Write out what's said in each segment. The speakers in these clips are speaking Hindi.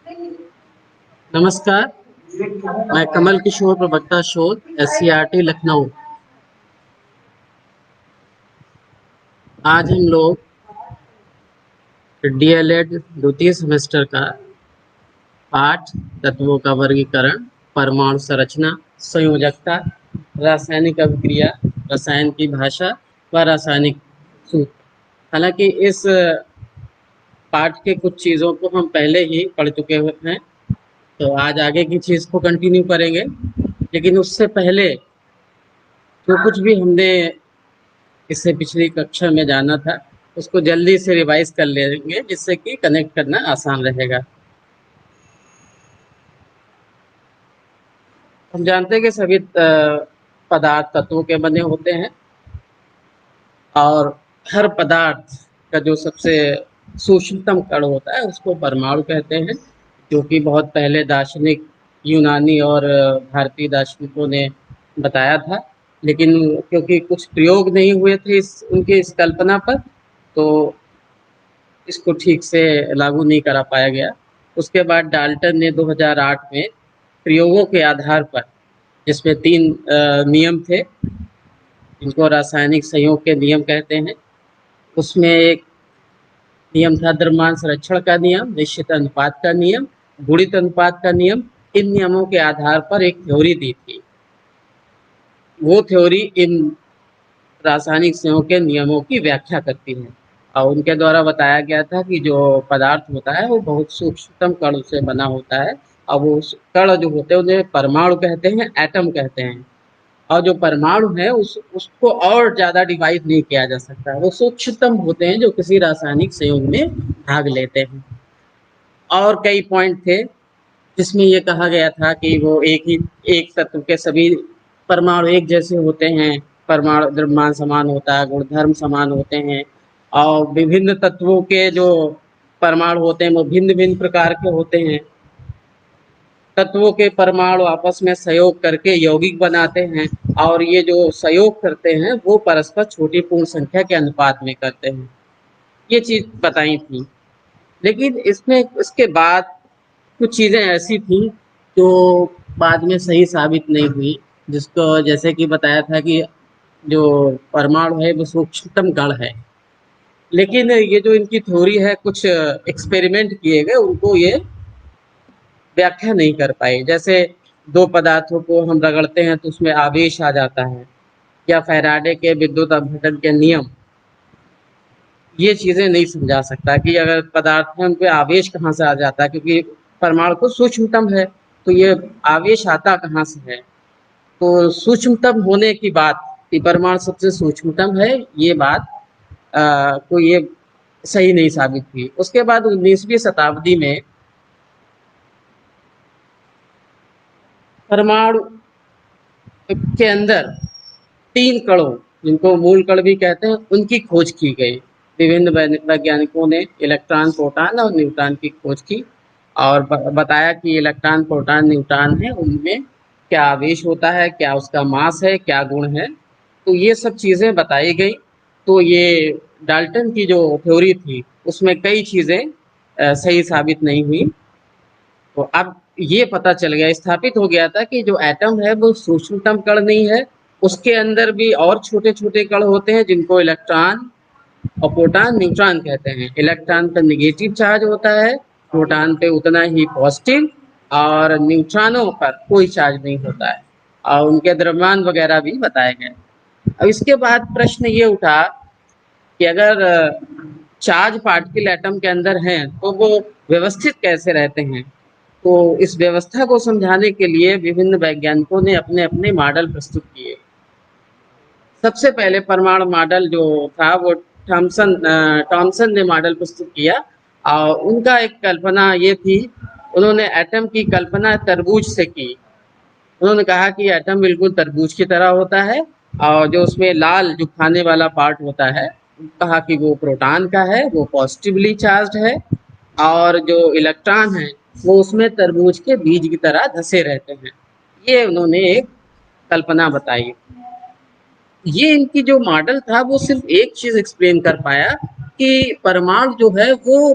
नमस्कार। मैं कमल किशोर, प्रवक्ता शोध, SCERT लखनऊ। आज हम लोग DLED द्वितीय सेमेस्टर का पाठ तत्वों का वर्गीकरण, परमाणु संरचना, संयोजकता, रासायनिक अभिक्रिया, रसायन की भाषा व रासायनिक सूत्र। हालांकि इस पाठ के कुछ चीज़ों को हम पहले ही पढ़ चुके हैं, तो आज आगे की चीज़ को कंटिन्यू करेंगे। लेकिन उससे पहले जो कुछ भी हमने इससे पिछली कक्षा में जाना था, उसको जल्दी से रिवाइज कर लेंगे, जिससे कि कनेक्ट करना आसान रहेगा। हम जानते हैं कि सभी पदार्थ तत्वों के बने होते हैं, और हर पदार्थ का जो सबसे सूक्ष्मतम कण होता है उसको परमाणु कहते हैं, जो कि बहुत पहले दार्शनिक यूनानी और भारतीय दार्शनिकों ने बताया था। लेकिन क्योंकि कुछ प्रयोग नहीं हुए थे उनके इस कल्पना पर, तो इसको ठीक से लागू नहीं करा पाया गया। उसके बाद डाल्टन ने 2008 में प्रयोगों के आधार पर, जिसमें 3 नियम थे, जिनको रासायनिक संयोग के नियम कहते हैं। उसमें एक नियम था द्रव्यमान संरक्षण का नियम, निश्चित अनुपात का नियम, गुणित अनुपात का नियम। इन नियमों के आधार पर एक थ्योरी दी थी। वो थ्योरी इन रासायनिक संयोग के नियमों की व्याख्या करती है, और उनके द्वारा बताया गया था कि जो पदार्थ होता है वो बहुत सूक्ष्मतम कण से बना होता है, और वो कण जो होते हैं उन्हें परमाणु कहते हैं, एटम कहते हैं। और जो परमाणु है उसको और ज़्यादा डिवाइड नहीं किया जा सकता, वो सूक्ष्मतम होते हैं जो किसी रासायनिक संयोग में भाग लेते हैं। और कई पॉइंट थे जिसमें ये कहा गया था कि वो एक तत्व के सभी परमाणु एक जैसे होते हैं, परमाणु द्रव्यमान समान होता है, गुणधर्म समान होते हैं, और विभिन्न तत्वों के जो परमाणु होते हैं वो भिन्न भिन्न प्रकार के होते हैं। तत्वों के परमाणु आपस में सहयोग करके यौगिक बनाते हैं, और ये जो सहयोग करते हैं वो परस्पर छोटी पूर्ण संख्या के अनुपात में करते हैं। ये चीज बताई थी। लेकिन इसमें इसके बाद कुछ चीजें ऐसी थी जो बाद में सही साबित नहीं हुई, जिसको जैसे कि बताया था कि जो परमाणु है वो सूक्ष्मतम कण है। लेकिन ये जो इनकी थ्योरी है, कुछ एक्सपेरिमेंट किए गए, उनको ये व्याख्या नहीं कर पाई। जैसे दो पदार्थों को हम रगड़ते हैं तो उसमें आवेश आ जाता है, या फैराडे के विद्युत अपघटन के नियम, ये चीजें नहीं समझा सकता कि अगर पदार्थ है उन पे आवेश कहाँ से आ जाता है, क्योंकि परमाणु तो सूक्ष्मतम है, तो ये आवेश आता कहाँ से है। तो सूक्ष्मतम होने की बात कि परमाणु सबसे सूक्ष्मतम है, ये बात को ये सही नहीं साबित हुई। उसके बाद 19वीं शताब्दी में परमाणु के अंदर 3 कणों, जिनको मूल कण भी कहते हैं, उनकी खोज की गई। विभिन्न वैज्ञानिकों ने इलेक्ट्रॉन, प्रोटॉन और न्यूट्रॉन की खोज की, और बताया कि इलेक्ट्रॉन, प्रोटॉन, न्यूट्रॉन है, उनमें क्या आवेश होता है, क्या उसका मास है, क्या गुण है। तो ये सब चीज़ें बताई गई। तो ये डाल्टन की जो थ्योरी थी उसमें कई चीज़ें सही साबित नहीं हुई। तो अब ये पता चल गया, स्थापित हो गया था कि जो एटम है वो सूक्ष्मतम कण नहीं है, उसके अंदर भी और छोटे छोटे कण होते हैं, जिनको इलेक्ट्रॉन और प्रोटॉन, न्यूट्रॉन कहते हैं। इलेक्ट्रॉन पर निगेटिव चार्ज होता है, प्रोटॉन पे उतना ही पॉजिटिव, और न्यूट्रॉनों पर कोई चार्ज नहीं होता है, और उनके द्रव्यमान वगैरह भी बताए गए। अब इसके बाद प्रश्न ये उठा कि अगर चार्ज पार्टिकल एटम के अंदर हैं तो वो व्यवस्थित कैसे रहते हैं। तो इस व्यवस्था को समझाने के लिए विभिन्न वैज्ञानिकों ने अपने अपने मॉडल प्रस्तुत किए। सबसे पहले परमाणु मॉडल जो था वो टॉमसन ने मॉडल प्रस्तुत किया, और उनका एक कल्पना ये थी, उन्होंने एटम की कल्पना तरबूज से की। उन्होंने कहा कि एटम बिल्कुल तरबूज की तरह होता है, और जो उसमें लाल जो खाने वाला पार्ट होता है, कहा कि वो प्रोटॉन का है, वो पॉजिटिवली चार्ज है, और जो इलेक्ट्रॉन है वो उसमें तरबूज के बीज की तरह धसे रहते हैं। ये उन्होंने एक कल्पना बताई। ये इनकी जो मॉडल था वो सिर्फ एक चीज एक्सप्लेन कर पाया कि परमाणु जो है वो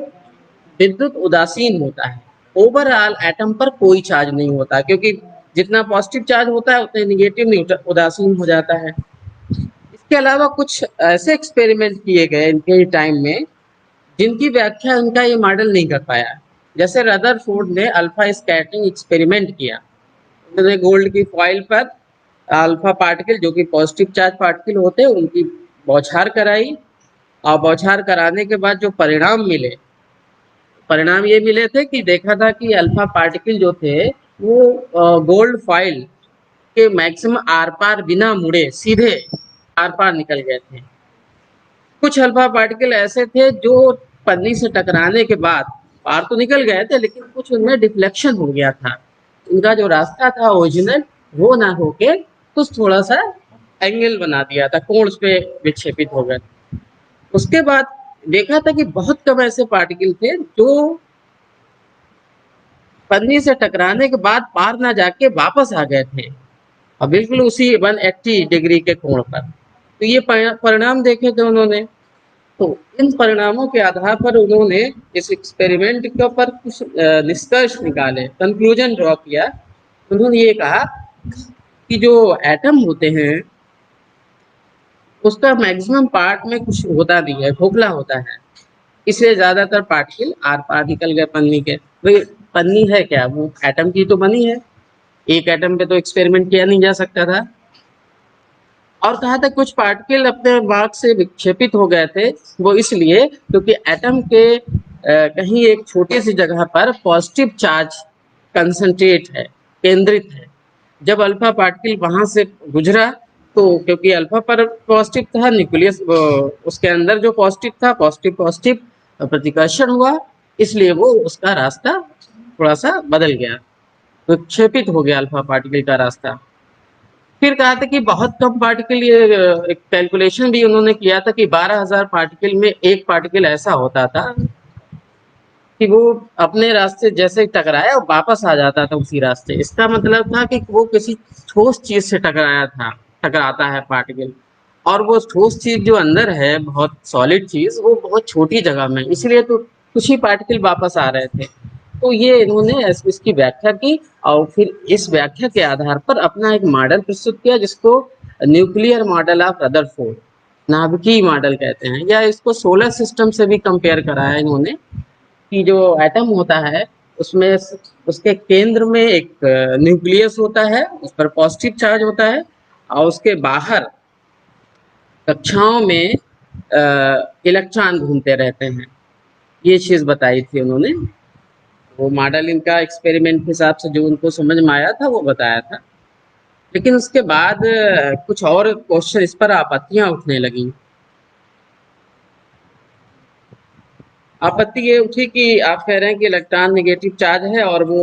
विद्युत उदासीन होता है। ओवरऑल एटम पर कोई चार्ज नहीं होता, क्योंकि जितना पॉजिटिव चार्ज होता है उतने निगेटिव उदासीन हो जाता है। इसके अलावा कुछ ऐसे एक्सपेरिमेंट किए गए इनके ही टाइम में जिनकी व्याख्या इनका ये मॉडल नहीं कर पाया। जैसे रदरफोर्ड ने अल्फा स्कैटरिंग एक्सपेरिमेंट किया। उन्होंने गोल्ड की फॉइल पर अल्फा पार्टिकल, जो कि पॉजिटिव चार्ज पार्टिकल होते हैं, उनकी बौछार कराई, और बौछार कराने के बाद जो परिणाम ये मिले थे कि देखा था कि अल्फा पार्टिकल जो थे वो गोल्ड फॉइल के मैक्सिमम आर पार बिना मुड़े सीधे आर पार निकल गए थे। कुछ अल्फा पार्टिकल ऐसे थे जो पन्नी से टकराने के बाद पार तो निकल गए थे, लेकिन कुछ उनमें डिफ्लेक्शन हो गया था। उनका जो रास्ता था ओरिजिनल, वो ना होके कुछ थोड़ा सा एंगल बना दिया था, कोण पे विक्षेपित हो गए। उसके बाद देखा था कि बहुत कम ऐसे पार्टिकल थे जो पन्नी से टकराने के बाद पार ना जाके वापस आ गए थे, और बिल्कुल उसी 180 डिग्री के कोण पर। तो ये परिणाम देखे थे उन्होंने। तो इन परिणामों के आधार पर उन्होंने इस एक्सपेरिमेंट के ऊपर कुछ निष्कर्ष निकाले, कंक्लूजन ड्रॉ किया। उन्होंने ये कहा कि जो एटम होते हैं उसका मैक्सिमम पार्ट में कुछ होता नहीं है, खोखला होता है, इसलिए ज्यादातर पार्टिकल आर पार निकल गए पन्नी के। भाई पन्नी है क्या, वो एटम की तो बनी है, एक एटम पे तो एक्सपेरिमेंट किया नहीं जा सकता था। और कहा था कुछ पार्टिकल अपने मार्ग से विक्षेपित हो गए थे, वो इसलिए क्योंकि एटम के कहीं एक छोटी सी जगह पर पॉजिटिव चार्ज कंसंट्रेट है, केंद्रित है। जब अल्फा पार्टिकल वहां से गुजरा, तो क्योंकि अल्फा पर पॉजिटिव था न्यूक्लियस, उसके अंदर जो पॉजिटिव था, पॉजिटिव पॉजिटिव प्रतिकर्षण हुआ, इसलिए वो उसका रास्ता थोड़ा सा बदल गया, विक्षेपित हो गया अल्फा पार्टिकल का रास्ता। फिर कहा था कि बहुत कम पार्टिकल, ये एक कैलकुलेशन भी उन्होंने किया था कि 12,000 पार्टिकल में एक पार्टिकल ऐसा होता था कि वो अपने रास्ते जैसे टकराया और वापस आ जाता था उसी रास्ते। इसका मतलब था कि वो किसी ठोस चीज से टकराता है पार्टिकल, और वो ठोस चीज जो अंदर है, बहुत सॉलिड चीज, वो बहुत छोटी जगह में, इसलिए तो कुछ ही पार्टिकल वापस आ रहे थे। तो ये इन्होंने इसकी व्याख्या की, और फिर इस व्याख्या के आधार पर अपना एक मॉडल प्रस्तुत किया, जिसको न्यूक्लियर मॉडल ऑफ रदरफोर्ड, नाभिकीय मॉडल कहते हैं, या इसको सोलर सिस्टम से भी कंपेयर कराया इन्होंने। कि जो एटम होता है उसमें उसके केंद्र में एक न्यूक्लियस होता है, उस पर पॉजिटिव चार्ज होता है, और उसके बाहर कक्षाओं में इलेक्ट्रॉन घूमते रहते हैं। ये चीज बताई थी उन्होंने। वो मॉडल इनका एक्सपेरिमेंट के हिसाब से जो उनको समझ में आया था वो बताया था। लेकिन उसके बाद कुछ और क्वेश्चन, इस पर आपत्तियां उठने लगी। आपत्ति ये उठी कि आप कह रहे हैं कि इलेक्ट्रॉन नेगेटिव चार्ज है और वो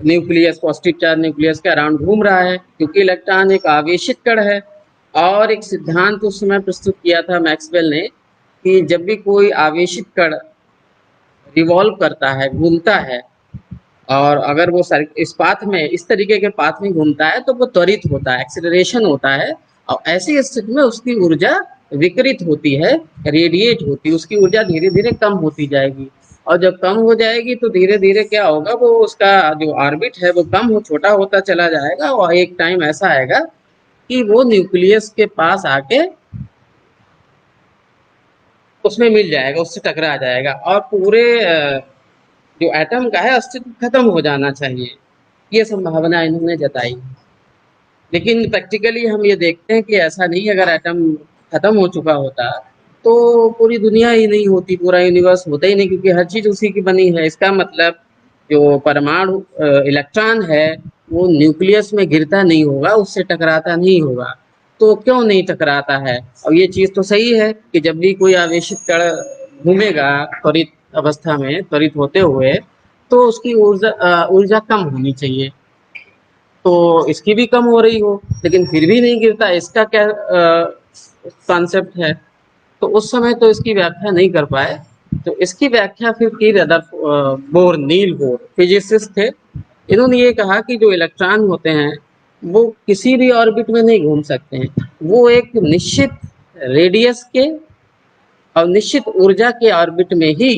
न्यूक्लियस पॉजिटिव चार्ज न्यूक्लियस के अराउंड घूम रहा है, क्योंकि इलेक्ट्रॉन एक आवेशित कण है। और एक सिद्धांत उस समय प्रस्तुत किया था मैक्सवेल ने कि जब भी कोई आवेशित कण रिवॉल्व करता है, घूमता है, और अगर वो इस पाथ में, इस तरीके के पाथ में घूमता है, तो वो त्वरित होता है, एक्सेलरेशन होता है, और ऐसी स्थिति में उसकी ऊर्जा विकृत होती है, रेडिएट होती है, उसकी ऊर्जा धीरे धीरे कम होती जाएगी। और जब कम हो जाएगी तो धीरे धीरे क्या होगा, वो उसका जो ऑर्बिट है वो कम हो, छोटा होता चला जाएगा, और एक टाइम ऐसा आएगा कि वो न्यूक्लियस के पास आके उसमें मिल जाएगा, उससे टकरा जाएगा, और पूरे जो एटम का है अस्तित्व खत्म हो जाना चाहिए। ये संभावना इन्होंने जताई। लेकिन प्रैक्टिकली हम ये देखते हैं कि ऐसा नहीं, अगर एटम खत्म हो चुका होता तो पूरी दुनिया ही नहीं होती, पूरा यूनिवर्स होता ही नहीं, क्योंकि हर चीज उसी की बनी है। इसका मतलब जो परमाणु इलेक्ट्रॉन है वो न्यूक्लियस में गिरता नहीं होगा, उससे टकराता नहीं होगा। तो क्यों नहीं टकराता है? और ये चीज तो सही है कि जब भी कोई आवेशित कण घूमेगा त्वरित अवस्था में, त्वरित होते हुए, तो उसकी ऊर्जा कम होनी चाहिए। तो इसकी भी कम हो रही हो, लेकिन फिर भी नहीं गिरता, इसका क्या कॉन्सेप्ट है? तो उस समय तो इसकी व्याख्या नहीं कर पाए। तो इसकी व्याख्या फिर की बोर, नील बोर फिजिसिस्ट थे। इन्होंने ये कहा कि जो इलेक्ट्रॉन होते हैं वो किसी भी ऑर्बिट में नहीं घूम सकते हैं, वो एक निश्चित रेडियस के और निश्चित ऊर्जा के ऑर्बिट में ही,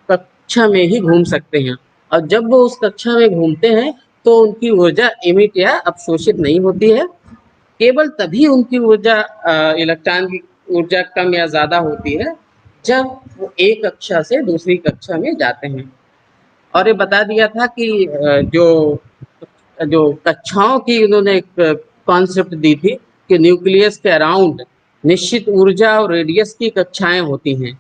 कक्षा में ही घूम सकते हैं। और जब वो उस कक्षा में घूमते हैं तो उनकी ऊर्जा इमिट या अवशोषित नहीं होती है। केवल तभी उनकी ऊर्जा इलेक्ट्रॉन की ऊर्जा कम या ज़्यादा होती है जब वो एक कक्षा से दूसरी कक्षा में जाते हैं। और ये बता दिया था कि जो जो कक्षाओं की उन्होंने एक कॉन्सेप्ट दी थी कि न्यूक्लियस के अराउंड निश्चित ऊर्जा और रेडियस की कक्षाएं होती हैं।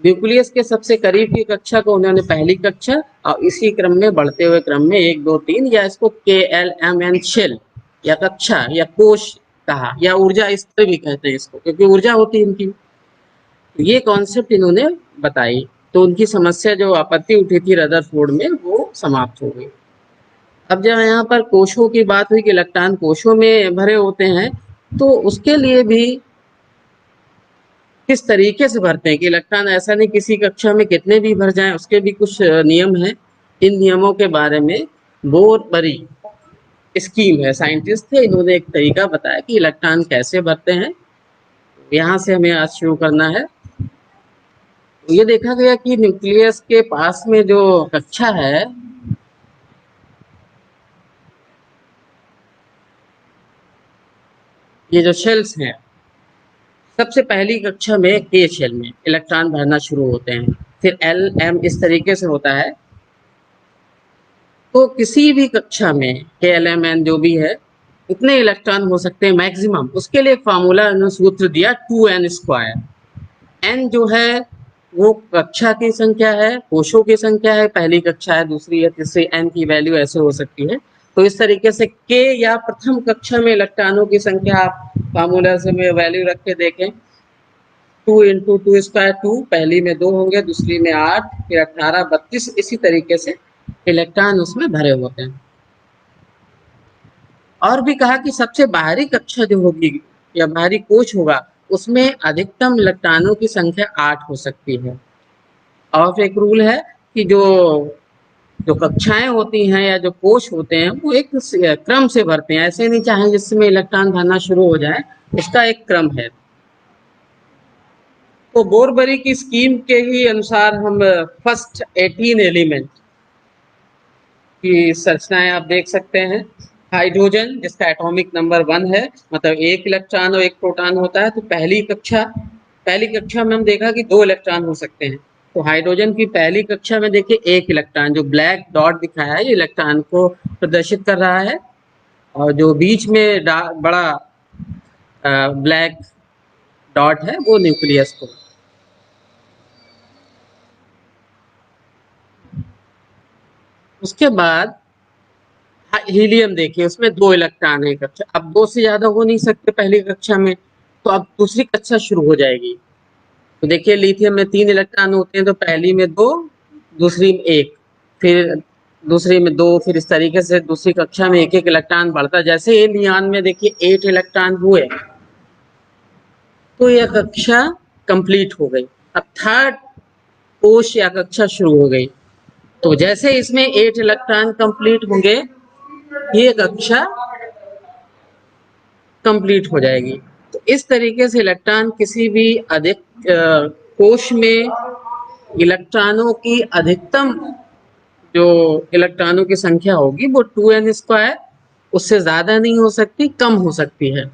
न्यूक्लियस के सबसे करीब की कक्षा को उन्होंने पहली कक्षा और इसी क्रम में बढ़ते हुए क्रम में 1, 2, 3 या इसको KLMN शेल या कक्षा या कोश कहा या ऊर्जा स्तर भी कहते हैं इसको, क्योंकि ऊर्जा होती है इनकी। ये कॉन्सेप्ट इन्होंने बताई तो उनकी समस्या जो आपत्ति उठी थी रदरफोर्ड में वो समाप्त हो गई। अब जब यहाँ पर कोशों की बात हुई कि इलेक्ट्रॉन कोशों में भरे होते हैं, तो उसके लिए भी किस तरीके से भरते हैं कि इलेक्ट्रॉन ऐसा नहीं किसी कक्षा में कितने भी भर जाएं, उसके भी कुछ नियम हैं। इन नियमों के बारे में बोरबरी स्कीम है, साइंटिस्ट थे, इन्होंने एक तरीका बताया कि इलेक्ट्रॉन कैसे भरते हैं। यहाँ से हमें आज शुरू करना है। तो ये देखा गया कि न्यूक्लियस के पास में जो कक्षा है, ये जो शेल्स हैं, सबसे पहली कक्षा में के शेल में इलेक्ट्रॉन भरना शुरू होते हैं, फिर एल एम इस तरीके से होता है। तो किसी भी कक्षा में के एल एम एन जो भी है इतने इलेक्ट्रॉन हो सकते हैं मैक्सिमम। उसके लिए फार्मूला सूत्र दिया 2n²। एन जो है वो कक्षा की संख्या है, कोशों की संख्या है, पहली कक्षा है, दूसरी है, तीसरी, एन की वैल्यू ऐसे हो सकती है। तो इस तरीके से के या प्रथम कक्षा में इलेक्ट्रॉनों की संख्या आप फार्मूला से में वैल्यू रख के देखें। 2 × 2², 2, पहली में 2 होंगे, दूसरी में 8, फिर 18, 32, इसी तरीके से इलेक्ट्रॉन उसमें भरे होते हैं। और भी कहा कि सबसे बाहरी कक्षा जो होगी या बाहरी कोश होगा उसमें अधिकतम इलेक्ट्रॉनों की संख्या 8 हो सकती है। और एक रूल है कि जो जो कक्षाएं होती हैं या जो कोश होते हैं वो एक क्रम से भरते हैं, ऐसे नहीं चाहे जिसमें इलेक्ट्रॉन भरना शुरू हो जाए, उसका एक क्रम है। तो बोरबरी की स्कीम के ही अनुसार हम फर्स्ट 18 एलिमेंट की संरचनाएं आप देख सकते हैं। हाइड्रोजन जिसका एटॉमिक नंबर 1 है, मतलब एक इलेक्ट्रॉन और एक प्रोटॉन होता है। तो पहली कक्षा में हम देखा कि 2 इलेक्ट्रॉन हो सकते हैं। तो हाइड्रोजन की पहली कक्षा में देखिए एक इलेक्ट्रॉन, जो ब्लैक डॉट दिखाया है ये इलेक्ट्रॉन को प्रदर्शित कर रहा है, और जो बीच में बड़ा ब्लैक डॉट है वो न्यूक्लियस को। उसके बाद हीलियम देखिए, उसमें 2 इलेक्ट्रॉन है कक्षा। अब 2 से ज्यादा हो नहीं सकते पहली कक्षा में, तो अब दूसरी कक्षा शुरू हो जाएगी। तो देखिए लिथियम में 3 इलेक्ट्रॉन होते हैं, तो पहली में 2, दूसरी में 1, फिर दूसरी में 2, फिर इस तरीके से दूसरी कक्षा में एक एक इलेक्ट्रॉन बढ़ता। जैसे ये नियान में देखिए 8 इलेक्ट्रॉन हुए तो यह कक्षा कंप्लीट हो गई। अब थर्ड कोश या कक्षा शुरू हो गई। तो जैसे इसमें 8 इलेक्ट्रॉन कंप्लीट होंगे ये कक्षा कंप्लीट हो जाएगी। तो इस तरीके से इलेक्ट्रॉन किसी भी अधिक कोश में इलेक्ट्रॉनों की अधिकतम जो इलेक्ट्रॉनों की संख्या होगी वो 2n², उससे ज्यादा नहीं हो सकती, कम हो सकती है।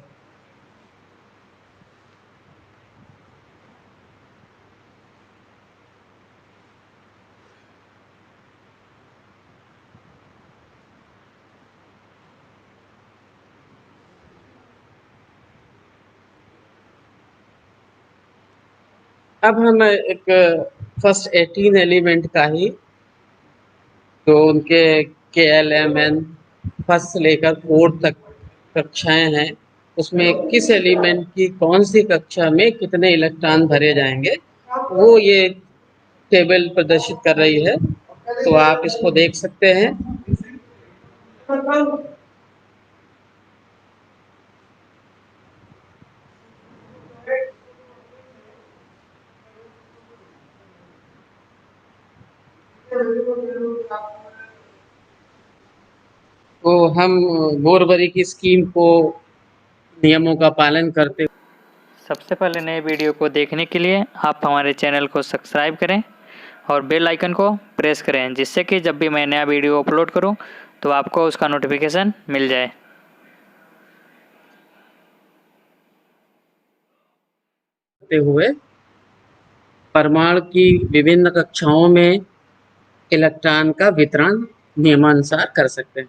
अब हम एक फर्स्ट 18 एलिमेंट का ही जो उनके KLMN फर्स्ट से लेकर 4 तक कक्षाएं हैं, उसमें किस एलिमेंट की कौन सी कक्षा में कितने इलेक्ट्रॉन भरे जाएंगे वो ये टेबल प्रदर्शित कर रही है। तो आप इसको देख सकते हैं। तो हम बोरबरी की स्कीम को नियमों का पालन करते। सबसे पहले नए वीडियो को देखने के लिए आप हमारे चैनल को सब्सक्राइब करें और बेल आइकन को प्रेस करें, जिससे कि जब भी मैं नया वीडियो अपलोड करूं तो आपको उसका नोटिफिकेशन मिल जाए। हुए परमाणु की विभिन्न कक्षाओं में इलेक्ट्रॉन का वितरण नियमानुसार कर सकते हैं।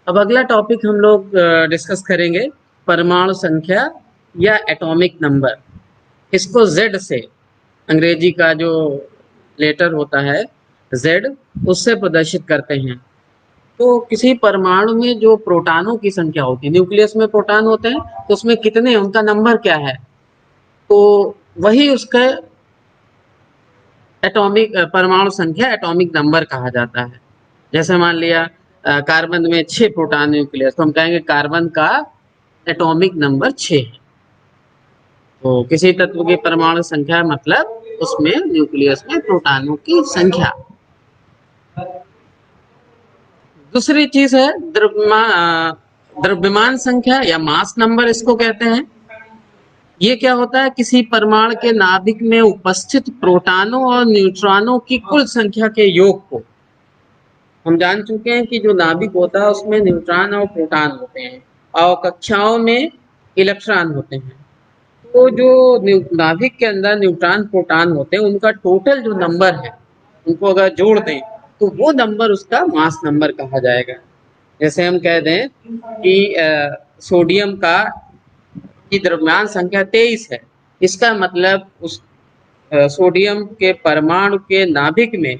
अब अगला टॉपिक हम लोग डिस्कस करेंगे परमाणु संख्या या एटॉमिक नंबर। इसको Z से, अंग्रेजी का जो लेटर होता है Z, उससे प्रदर्शित करते हैं। तो किसी परमाणु में जो प्रोटॉनों की संख्या होती है, न्यूक्लियस में प्रोटॉन होते हैं तो उसमें कितने, उनका नंबर क्या है, तो वही उसका एटॉमिक परमाणु संख्या एटॉमिक नंबर कहा जाता है। जैसे मान लिया कार्बन में 6 प्रोटॉन न्यूक्लियस, तो हम कहेंगे कार्बन का एटॉमिक नंबर 6 है। तो किसी तत्व की परमाणु संख्या मतलब उसमें न्यूक्लियस में प्रोटॉनों की संख्या। दूसरी चीज है द्रव्यमान संख्या या मास नंबर, इसको कहते हैं। ये क्या होता है, किसी परमाणु के नाभिक में उपस्थित प्रोटॉनों और न्यूट्रॉनों की कुल संख्या के योग को। हम जान चुके हैं कि जो नाभिक होता है उसमें न्यूट्रॉन और प्रोटॉन होते हैं और कक्षाओं में इलेक्ट्रॉन होते हैं। तो जो नाभिक के अंदर न्यूट्रॉन प्रोटॉन होते हैं उनका टोटल जो नंबर है, उनको अगर जोड़ दें तो वो नंबर उसका मास नंबर कहा जाएगा। जैसे हम कह दें कि सोडियम का की द्रव्यमान संख्या 23 है, इसका मतलब उस सोडियम के परमाणु के नाभिक में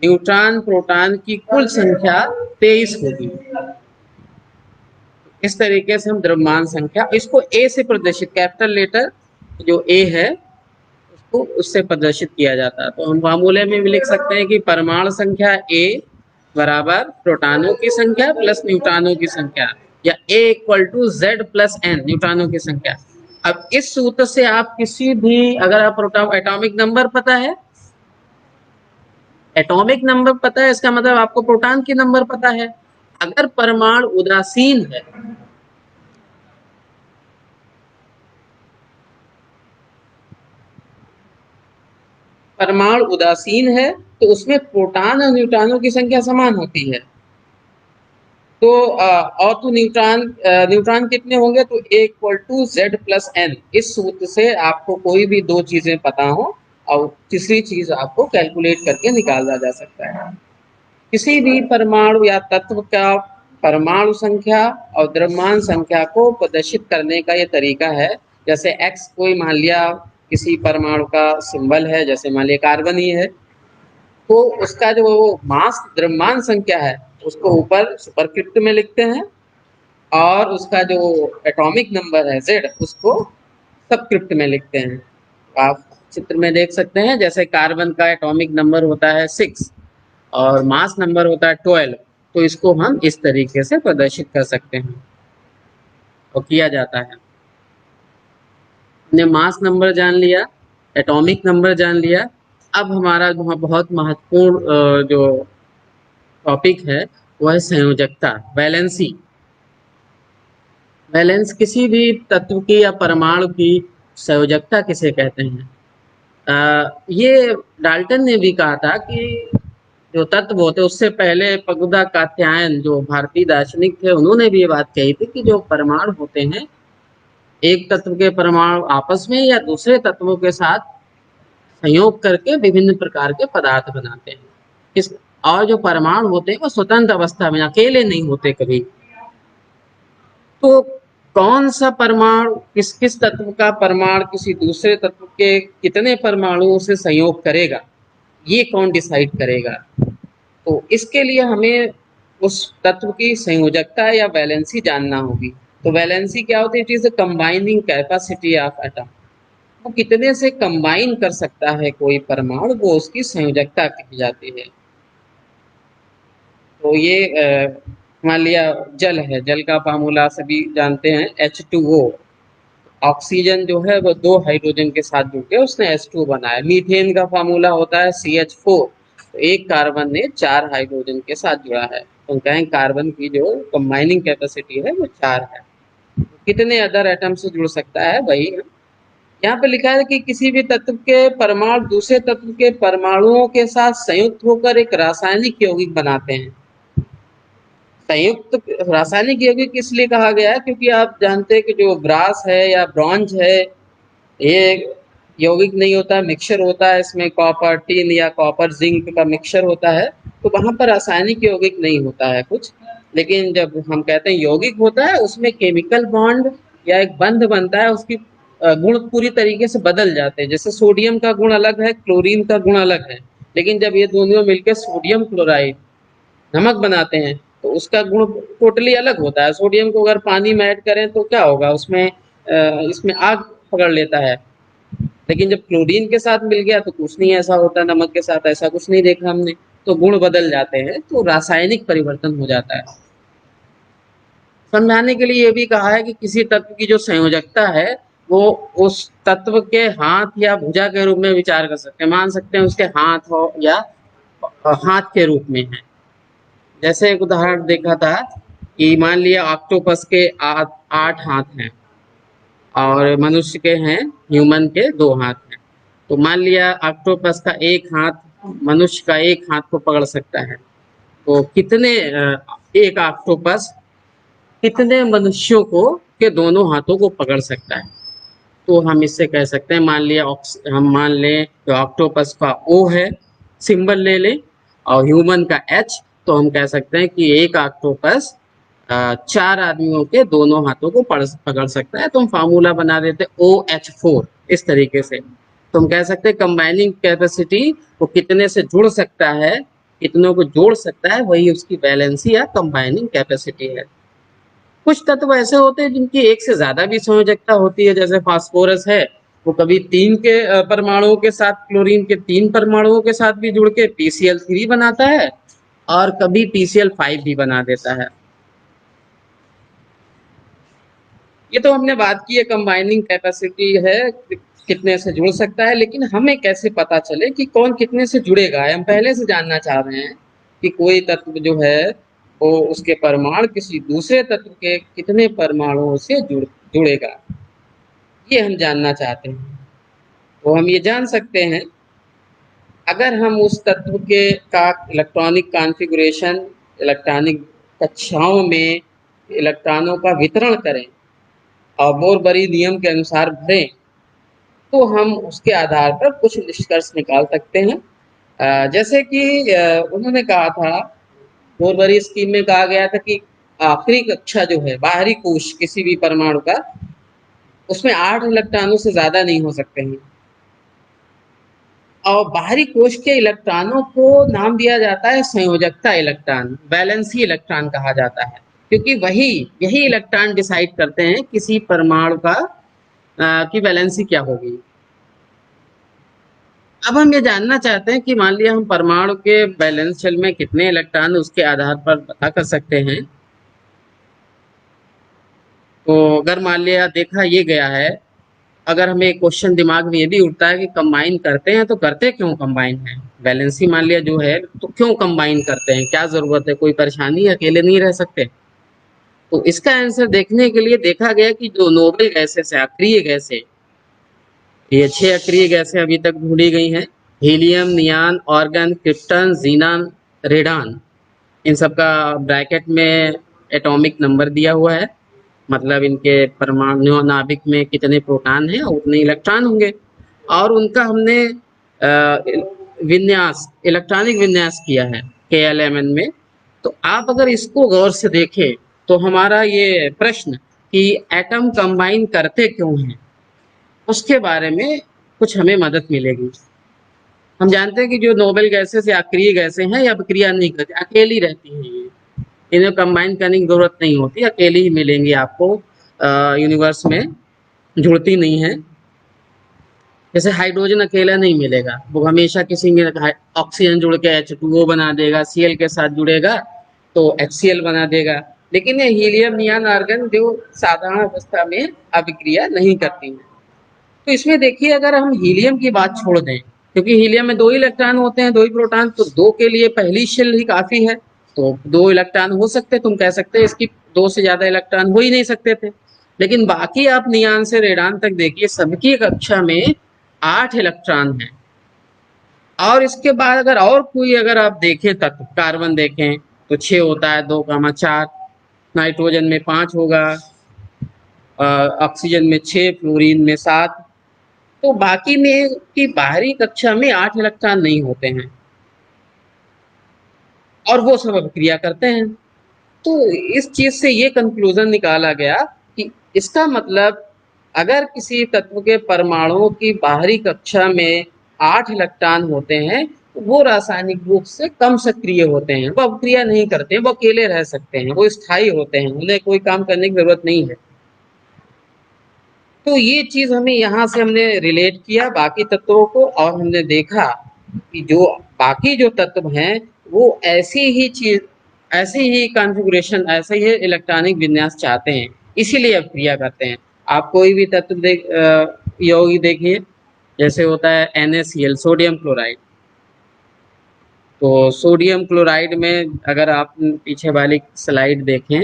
न्यूट्रॉन प्रोटॉन की कुल संख्या 23 होगी। इस तरीके से हम द्रव्यमान संख्या, इसको ए से प्रदर्शित, कैपिटल लेटर जो ए है उसको उससे प्रदर्शित किया जाता है। तो हम फार्मूले में भी लिख सकते हैं कि परमाणु संख्या ए बराबर प्रोटॉनों की संख्या प्लस न्यूट्रॉनों की संख्या, या A equal to Z plus N, न्यूट्रॉनों की संख्या। अब इस सूत्र से आप किसी भी, अगर आप एटॉमिक नंबर पता है, एटॉमिक नंबर पता है, इसका मतलब आपको प्रोटॉन की नंबर पता है। अगर परमाणु उदासीन है, परमाणु उदासीन है तो उसमें प्रोटॉन और न्यूट्रॉनों की संख्या समान होती है। तो और तो न्यूट्रॉन कितने होंगे, तो A equal to Z plus N. इस सूत्र से आपको कोई भी दो चीजें पता हो और तीसरी चीज आपको कैलकुलेट करके निकाला जा सकता है। किसी भी परमाणु या तत्व का परमाणु संख्या और द्रव्यमान संख्या को प्रदर्शित करने का ये तरीका है। जैसे एक्स कोई मान लिया किसी परमाणु का सिंबल है, जैसे मान लिया कार्बन ही है, तो उसका जो मास द्रव्यमान संख्या है उसको ऊपर सुपरस्क्रिप्ट में लिखते हैं और उसका जो एटॉमिक नंबर है जेड उसको सबस्क्रिप्ट में लिखते हैं। आप चित्र में देख सकते हैं, जैसे कार्बन का एटॉमिक नंबर होता है 6 और मास नंबर होता है 12, तो इसको हम इस तरीके से प्रदर्शित कर सकते हैं और किया जाता है। हमने मास नंबर जान लिया, एटॉमिक नंबर जान लिया। अब हमारा बहुत महत्वपूर्ण जो टॉपिक है वह है संयोजकता, वैलेंसी। वैलेंस किसी भी तत्व की या परमाणु की संयोजकता किसे कहते हैं? ये डाल्टन ने भी कहा था कि जो तत्व होते, उससे पहले पगुदा कात्यायन जो भारतीय दार्शनिक थे उन्होंने भी ये बात कही थी कि जो परमाणु होते हैं, एक तत्व के परमाणु आपस में या दूसरे तत्वों के साथ संयोग करके विभिन्न प्रकार के पदार्थ बनाते हैं। इस और जो परमाणु होते हैं वो स्वतंत्र अवस्था में, अकेले नहीं होते कभी। तो कौन सा परमाणु किस किस तत्व का परमाणु किसी दूसरे तत्व के कितने परमाणुओं से संयोग करेगा, ये कौन डिसाइड करेगा? तो इसके लिए हमें उस तत्व की संयोजकता या वैलेंसी जानना होगी। तो वैलेंसी क्या होती है? It is the combining capacity of atom. वो कितने से कंबाइन कर सकता है कोई परमाणु, वो उसकी संयोजकता कही जाती है। तो ये मान लिया जल है, जल का फार्मूला सभी जानते हैं H2O। ऑक्सीजन जो है वो 2 हाइड्रोजन के साथ जुड़ के उसने H2 बनाया। मीथेन का फार्मूला होता है CH4, तो एक कार्बन ने 4 हाइड्रोजन के साथ जुड़ा है, तो कहें कार्बन की जो कंबाइनिंग कैपेसिटी है वो 4 है। कितने अदर एटम से जुड़ सकता है, वही यहाँ पे लिखा है कि किसी भी तत्व के परमाणु दूसरे तत्व के परमाणुओं के साथ संयुक्त होकर एक रासायनिक यौगिक बनाते हैं। संयुक्त रासायनिक यौगिक इसलिए कहा गया है क्योंकि आप जानते हैं कि जो ब्रास है या ब्रॉन्ज है, ये यौगिक नहीं होता, मिक्सचर होता है। इसमें कॉपर टिन या कॉपर जिंक का मिक्सचर होता है, तो वहां पर रासायनिक यौगिक नहीं होता है कुछ। लेकिन जब हम कहते हैं यौगिक होता है, उसमें केमिकल बॉन्ड या एक बंध बनता है, उसकी गुण पूरी तरीके से बदल जाते हैं। जैसे सोडियम का गुण अलग है, क्लोरीन का गुण अलग है, लेकिन जब ये दोनों मिलकर सोडियम क्लोराइड नमक बनाते हैं तो उसका गुण टोटली अलग होता है। सोडियम को अगर पानी में ऐड करें तो क्या होगा, उसमें इसमें आग पकड़ लेता है। लेकिन जब क्लोरीन के साथ मिल गया तो कुछ नहीं ऐसा होता, नमक के साथ ऐसा कुछ नहीं देखा हमने। तो गुण बदल जाते हैं, तो रासायनिक परिवर्तन हो जाता है। समझाने के लिए ये भी कहा है कि किसी तत्व की जो संयोजकता है वो उस तत्व के हाथ या भुजा के रूप में विचार कर सकते हैं। मान सकते हैं उसके हाथ हो या हाथ के रूप में है। जैसे एक उदाहरण देखा था कि मान लिया ऑक्टोपस के 8 हाथ हैं और मनुष्य के हैं, ह्यूमन के 2 हाथ हैं। तो मान लिया ऑक्टोपस का एक हाथ मनुष्य का एक हाथ को पकड़ सकता है, तो कितने एक ऑक्टोपस कितने मनुष्यों को के दोनों हाथों को पकड़ सकता है। तो हम इससे कह सकते हैं, मान लिया हम मान लें कि ऑक्टोपस का ओ है, सिंबल ले लें, और ह्यूमन का एच, तो हम कह सकते हैं कि एक ऑक्टोपस 4 आदमियों के दोनों हाथों को पकड़ सकता है। तो हम फार्मूला बना देते OH4 इस तरीके से। तो हम कह सकते हैं कंबाइनिंग कैपेसिटी वो कितने से जुड़ सकता है, कितनों को जोड़ सकता है, वही उसकी वैलेंसी या कंबाइनिंग कैपेसिटी है। कुछ तत्व ऐसे होते हैं जिनकी एक से ज्यादा भी संयोजकता होती है। जैसे फास्फोरस है, वो कभी 3 के परमाणुओं के साथ, क्लोरीन के 3 परमाणुओं के साथ भी जुड़ के PCl3 बनाता है, और कभी PCl5 भी बना देता है। ये तो हमने बात की है, कंबाइनिंग कैपेसिटी है, कितने से जुड़ सकता है। लेकिन हमें कैसे पता चले कि कौन कितने से जुड़ेगा, हम पहले से जानना चाह रहे हैं कि कोई तत्व जो है वो उसके परमाणु किसी दूसरे तत्व के कितने परमाणुओं से जुड़ेगा, ये हम जानना चाहते हैं। तो हम ये जान सकते हैं अगर हम उस तत्व के का इलेक्ट्रॉनिक कॉन्फ़िगरेशन, इलेक्ट्रॉनिक कक्षाओं में इलेक्ट्रॉनों का वितरण करें और बोर-बरी नियम के अनुसार भरें, तो हम उसके आधार पर कुछ निष्कर्ष निकाल सकते हैं। जैसे कि उन्होंने कहा था, बोर-बरी स्कीम में कहा गया था कि आखिरी कक्षा जो है, बाहरी कोश किसी भी परमाणु का, उसमें 8 इलेक्ट्रॉनों से ज़्यादा नहीं हो सकते हैं। और बाहरी कोश के इलेक्ट्रॉनों को नाम दिया जाता है संयोजकता इलेक्ट्रॉन, वैलेंसी इलेक्ट्रॉन कहा जाता है, क्योंकि यही इलेक्ट्रॉन डिसाइड करते हैं किसी परमाणु का की वैलेंसी क्या होगी। अब हम ये जानना चाहते हैं कि मान लिया हम परमाणु के वैलेंस शेल में कितने इलेक्ट्रॉन, उसके आधार पर पता कर सकते हैं। तो अगर मान लिया देखा ये गया है, अगर हमें एक क्वेश्चन दिमाग में ये भी उठता है कि कंबाइन करते हैं तो करते क्यों कंबाइन है, वैलेंसी मान लिया जो है तो क्यों कंबाइन करते हैं, क्या जरूरत है, कोई परेशानी है, अकेले नहीं रह सकते। तो इसका आंसर देखने के लिए देखा गया कि जो नोबेल गैसेस है, अक्रिय गैसें, ये 6 अक्रिय गैसें अभी तक ढूंढी गई हैं। Helium, नियान, organ, krypton, xenon, radon, इन सब का ब्रैकेट में एटॉमिक नंबर दिया हुआ है, मतलब इनके परमाणु नाभिक में कितने प्रोटॉन हैं और उतने इलेक्ट्रॉन होंगे। और उनका हमने विन्यास, इलेक्ट्रॉनिक विन्यास किया है KLMN में। तो आप अगर इसको गौर से देखें तो हमारा ये प्रश्न कि एटम कंबाइन करते क्यों हैं, उसके बारे में कुछ हमें मदद मिलेगी। हम जानते हैं कि जो नोबेल गैसेस या अक्रिय गैसें हैं, या अक्रिया नहीं करती, अकेली रहती हैं ये, इन्हें कंबाइन करने की जरूरत नहीं होती, अकेली ही मिलेंगी आपको यूनिवर्स में, जुड़ती नहीं है। जैसे हाइड्रोजन अकेला नहीं मिलेगा, वो हमेशा किसी में ऑक्सीजन जुड़ के H2O बना देगा, Cl के साथ जुड़ेगा तो HCl बना देगा। लेकिन ये हीलियम, नियान, आर्गन जो साधारण अवस्था में अभिक्रिया नहीं करती हैं। तो इसमें देखिए, अगर हम हीलियम की बात छोड़ दें, क्योंकि हीलियम में 2 इलेक्ट्रॉन होते हैं, 2 ही प्रोटॉन, तो 2 के लिए पहली शेल ही काफी है। तो 2 इलेक्ट्रॉन हो सकते, तुम कह सकते हैं इसकी 2 से ज्यादा इलेक्ट्रॉन हो ही नहीं सकते थे। लेकिन बाकी आप नियान से रेडान तक देखिए, सबकी कक्षा में 8 इलेक्ट्रॉन हैं। और इसके बाद अगर और कोई अगर आप देखें तत्व, कार्बन देखें तो 6 होता है, 2,4, नाइट्रोजन में 5 होगा, ऑक्सीजन में 6, फ्लोरीन में 7। तो बाकी में की बाहरी कक्षा में 8 इलेक्ट्रॉन नहीं होते हैं और वो सब अभिक्रिया करते हैं। तो इस चीज से ये कंक्लूजन निकाला गया कि इसका मतलब अगर किसी तत्व के परमाणुओं की बाहरी कक्षा में 8 इलेक्ट्रॉन होते हैं तो वो रासायनिक रूप से कम सक्रिय होते हैं, वो अभिक्रिया नहीं करते हैं, वो अकेले रह सकते हैं, वो स्थायी होते हैं, उन्हें कोई काम करने की जरूरत नहीं है। तो ये चीज हमें यहाँ से हमने रिलेट किया बाकी तत्वों को, और हमने देखा कि जो बाकी जो तत्व हैं वो ऐसी ही चीज, ऐसी ही कॉन्फ़िगरेशन, ऐसे ही इलेक्ट्रॉनिक विन्यास चाहते हैं, इसीलिए अब क्रिया करते हैं। आप कोई भी तत्व यौगिक देखिए, जैसे होता है NaCl, सोडियम क्लोराइड। तो सोडियम क्लोराइड में अगर आप पीछे वाली स्लाइड देखें,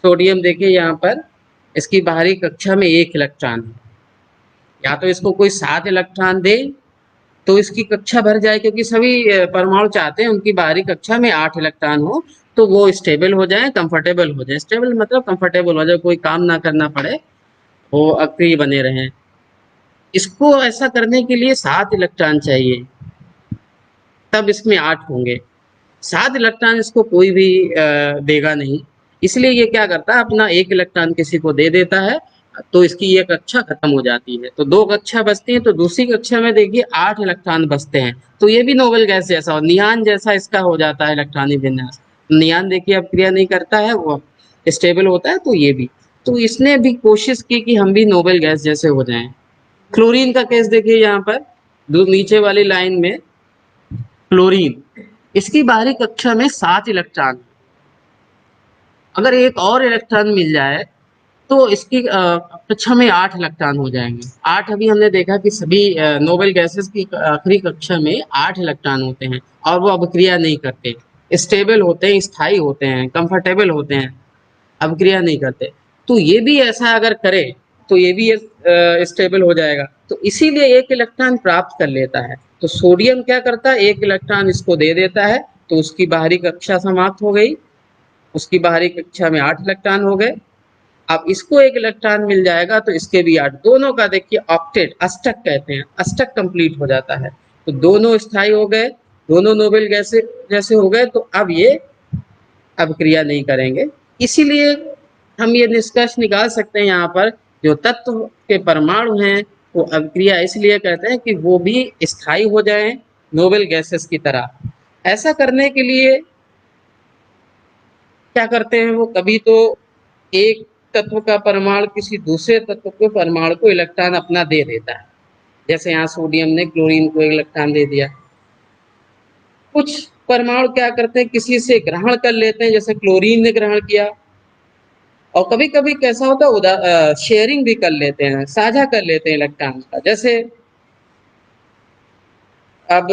सोडियम देखिए यहाँ पर, इसकी बाहरी कक्षा में 1 इलेक्ट्रॉन है। या तो इसको कोई 7 इलेक्ट्रॉन दे तो इसकी कक्षा भर जाए, क्योंकि सभी परमाणु चाहते हैं उनकी बाहरी कक्षा में 8 इलेक्ट्रॉन हो, तो वो स्टेबल हो जाए, कंफर्टेबल हो जाए। स्टेबल मतलब कंफर्टेबल हो जाए, कोई काम ना करना पड़े, वो अक्रिय बने रहें। इसको ऐसा करने के लिए 7 इलेक्ट्रॉन चाहिए, तब इसमें 8 होंगे। 7 इलेक्ट्रॉन इसको कोई भी देगा नहीं, इसलिए ये क्या करता है, अपना 1 इलेक्ट्रॉन किसी को दे देता है, तो इसकी ये कक्षा खत्म हो जाती है। तो 2 कक्षा बचती है, तो दूसरी कक्षा में देखिए 8 इलेक्ट्रॉन बचते हैं। तो ये भी नोबेल गैस जैसा और नियान जैसा इसका हो जाता है इलेक्ट्रॉनिक विन्यास। नियान देखिए अब क्रिया नहीं करता है, वो स्टेबल होता है। तो ये भी, तो इसने भी कोशिश की कि हम भी नोबेल गैस जैसे हो जाएं। क्लोरीन का केस देखिए यहाँ पर, नीचे वाली लाइन में क्लोरीन, इसकी बाहरी कक्षा में 7 इलेक्ट्रॉन। अगर एक और इलेक्ट्रॉन मिल जाए तो इसकी कक्षा में 8 इलेक्ट्रॉन हो जाएंगे। 8 अभी हमने देखा कि सभी नोबेल गैसेस की आखिरी कक्षा में 8 इलेक्ट्रॉन होते हैं और वो अभिक्रिया नहीं करते, स्टेबल होते हैं, स्थायी होते हैं, कंफर्टेबल होते हैं, अभिक्रिया नहीं करते। तो ये भी ऐसा अगर करे तो ये भी स्टेबल हो जाएगा। तो इसीलिए 1 इलेक्ट्रॉन प्राप्त कर लेता है। तो सोडियम क्या करता है, 1 इलेक्ट्रॉन इसको दे देता है, तो उसकी बाहरी कक्षा समाप्त हो गई, उसकी बाहरी कक्षा में 8 इलेक्ट्रॉन हो गए। अब इसको 1 इलेक्ट्रॉन मिल जाएगा तो इसके भी 8, दोनों का देखिए ऑक्टेट, अष्टक कहते हैं, अष्टक कंप्लीट हो जाता है। तो दोनों स्थायी हो गए, दोनों नोबेल गैसे जैसे हो गए। तो अब ये अभिक्रिया नहीं करेंगे। इसीलिए हम ये निष्कर्ष निकाल सकते हैं यहाँ पर, जो तत्व के परमाणु हैं वो अभिक्रिया इसलिए कहते हैं कि वो भी स्थायी हो जाएं नोबेल गैसेस की तरह। ऐसा करने के लिए क्या करते हैं वो, कभी तो एक तत्व का परमाणु किसी दूसरे तत्व के परमाणु को इलेक्ट्रॉन अपना दे देता है, जैसे यहाँ सोडियम ने क्लोरीन को 1 इलेक्ट्रॉन दे दिया। कुछ परमाणु क्या करते हैं, किसी से ग्रहण कर लेते हैं, जैसे क्लोरीन ने ग्रहण किया। और कभी कभी कैसा होता है, शेयरिंग भी कर लेते हैं, साझा कर लेते हैं इलेक्ट्रॉन का। जैसे अब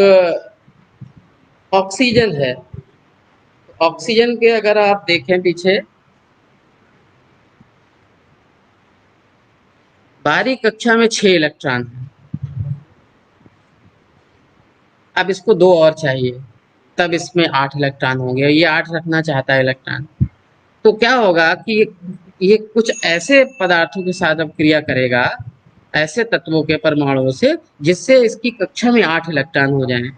ऑक्सीजन है, ऑक्सीजन के अगर आप देखें पीछे, बाहरी कक्षा में 6 इलेक्ट्रॉन है। अब इसको 2 और चाहिए, तब इसमें 8 इलेक्ट्रॉन होंगे, ये 8 रखना चाहता है इलेक्ट्रॉन। तो क्या होगा कि ये कुछ ऐसे पदार्थों के साथ अब क्रिया करेगा, ऐसे तत्वों के परमाणुओं से, जिससे इसकी कक्षा में 8 इलेक्ट्रॉन हो जाएं।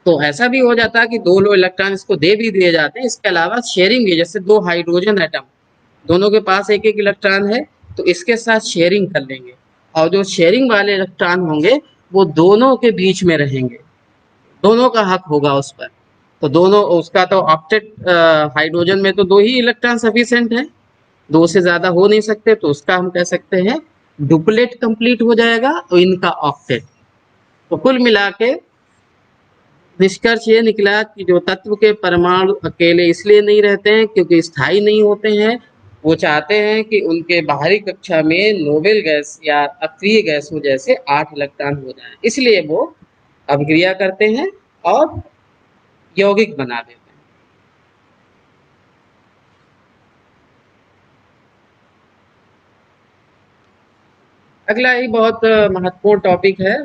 तो ऐसा भी हो जाता है कि 2 इलेक्ट्रॉन इसको दे भी दिए जाते हैं। इसके अलावा शेयरिंग भी, जैसे 2 हाइड्रोजन एटम, दोनों के पास 1 इलेक्ट्रॉन है, तो इसके साथ शेयरिंग कर लेंगे, और जो शेयरिंग वाले इलेक्ट्रॉन होंगे वो दोनों के बीच में रहेंगे, दोनों का हक होगा उस पर। तो दोनों, उसका तो ऑक्टेट, हाइड्रोजन में तो 2 ही इलेक्ट्रॉन सफिशिएंट है, 2 से ज्यादा हो नहीं सकते, तो उसका हम कह सकते हैं डुप्लेट कंप्लीट हो जाएगा, और इनका ऑक्टेट। तो कुल मिला के निष्कर्ष ये निकला कि जो तत्व के परमाणु अकेले इसलिए नहीं रहते हैं क्योंकि स्थायी नहीं होते हैं, वो चाहते हैं कि उनके बाहरी कक्षा में नोबेल गैस या अक्रिय गैसों जैसे 8 इलेक्ट्रॉन हो जाएं, इसलिए वो अभिक्रिया करते हैं और यौगिक बना देते हैं। अगला ही बहुत महत्वपूर्ण टॉपिक है।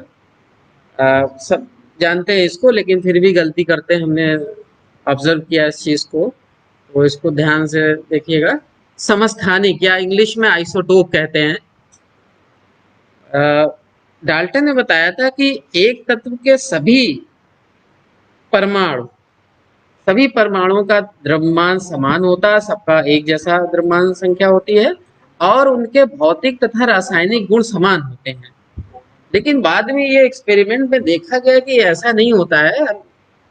सब जानते हैं इसको, लेकिन फिर भी गलती करते हैं। हमने ऑब्जर्व किया इस चीज को, तो इसको ध्यान से देखिएगा। समस्थानिक या इंग्लिश में आइसोटोप कहते हैं। डाल्टन ने बताया था कि एक तत्व के परमाणु सभी परमाणुओं का द्रव्यमान समान होता है, सबका एक जैसा द्रव्यमान संख्या होती है और उनके भौतिक तथा रासायनिक गुण समान होते हैं। लेकिन बाद में ये एक्सपेरिमेंट में देखा गया कि ऐसा नहीं होता है।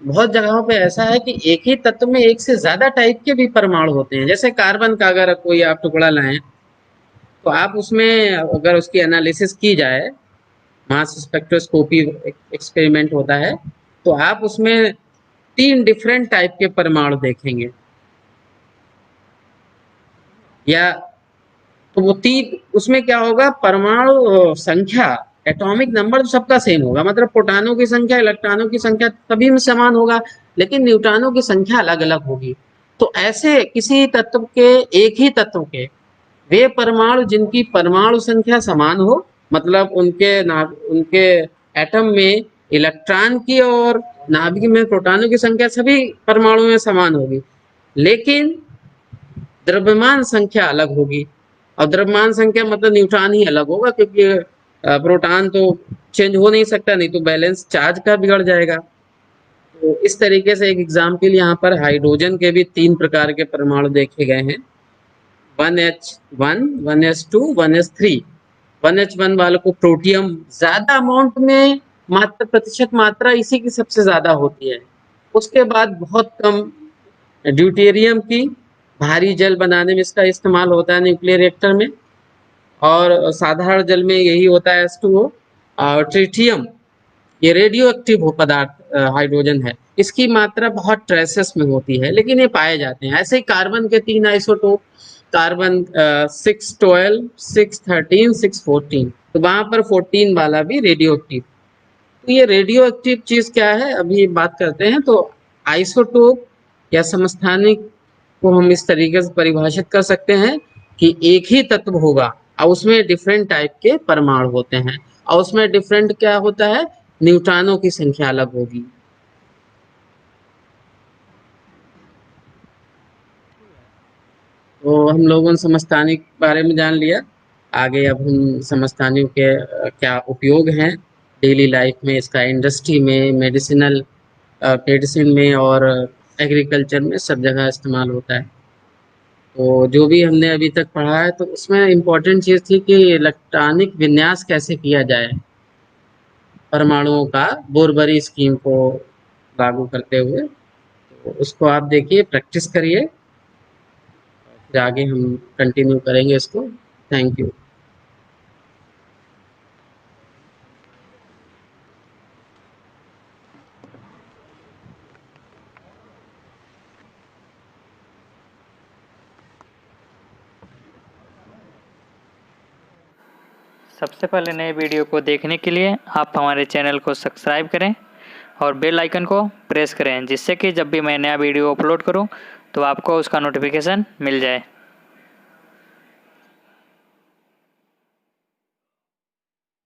बहुत जगहों पे ऐसा है कि एक ही तत्व में एक से ज्यादा टाइप के भी परमाणु होते हैं। जैसे कार्बन का अगर कोई आप टुकड़ा लाएं, तो आप उसमें अगर उसकी एनालिसिस की जाए, मास स्पेक्ट्रोस्कोपी एक्सपेरिमेंट होता है, तो आप उसमें 3 डिफरेंट टाइप के परमाणु देखेंगे। या तो वो 3, उसमें क्या होगा, परमाणु संख्या, एटॉमिक नंबर तो सबका सेम होगा, मतलब प्रोटॉनों की संख्या, इलेक्ट्रॉनों की संख्या सभी में समान होगा, लेकिन न्यूट्रॉनों की संख्या अलग अलग होगी। तो ऐसे किसी तत्व के, एक ही तत्व के वे परमाणु जिनकी परमाणु संख्या समान हो, मतलब उनके एटम में इलेक्ट्रॉन की और नाभिक में प्रोटॉनों की संख्या सभी परमाणु में समान होगी, लेकिन द्रव्यमान संख्या अलग होगी। और द्रव्यमान संख्या मतलब न्यूट्रॉन ही अलग होगा, क्योंकि प्रोटॉन तो चेंज हो नहीं सकता, नहीं तो बैलेंस चार्ज का बिगड़ जाएगा। तो इस तरीके से एक एग्जाम्पल यहाँ पर हाइड्रोजन के भी 3 प्रकार के परमाणु देखे गए हैं। 1H1, 1S2, 1S3। 1H1 वालों को प्रोटियम ज्यादा अमाउंट में, मात्र प्रतिशत मात्रा इसी की सबसे ज्यादा होती है। उसके बाद बहुत कम ड्यूटेरियम की भारी जल बनाने में इसका इस्तेमाल होता है न्यूक्लियर रिएक्टर में। और साधारण जल में यही होता है H2O। और ट्रिटियम, ये रेडियो एक्टिव पदार्थ हाइड्रोजन है, इसकी मात्रा बहुत ट्रेसेस में होती है, लेकिन ये पाए जाते हैं। ऐसे ही कार्बन के 3 आइसोटोप, कार्बन 612, 613, 614, तो वहां पर 14 वाला भी रेडियो एक्टिव। तो ये रेडियो एक्टिव चीज क्या है, अभी बात करते हैं। तो आइसोटोप या समस्थानिक को हम इस तरीके से परिभाषित कर सकते हैं कि एक ही तत्व होगा और उसमें डिफरेंट टाइप के परमाणु होते हैं, और उसमें डिफरेंट क्या होता है, न्यूट्रॉनों की संख्या अलग होगी। तो हम लोगों ने समस्थानिक बारे में जान लिया। आगे अब हम समस्थानिक के क्या उपयोग हैं डेली लाइफ में, इसका इंडस्ट्री में, मेडिसिन में और एग्रीकल्चर में सब जगह इस्तेमाल होता है। तो जो भी हमने अभी तक पढ़ा है, तो उसमें इम्पोर्टेंट चीज़ थी कि इलेक्ट्रॉनिक विन्यास कैसे किया जाए परमाणुओं का, बोरबरी स्कीम को लागू करते हुए। तो उसको आप देखिए, प्रैक्टिस करिए, फिर आगे हम कंटिन्यू करेंगे इसको। Thank you. सबसे पहले नए वीडियो को देखने के लिए आप हमारे चैनल को सब्सक्राइब करें और बेल आइकन को प्रेस करें, जिससे कि जब भी मैं नया वीडियो अपलोड करूं तो आपको उसका नोटिफिकेशन मिल जाए।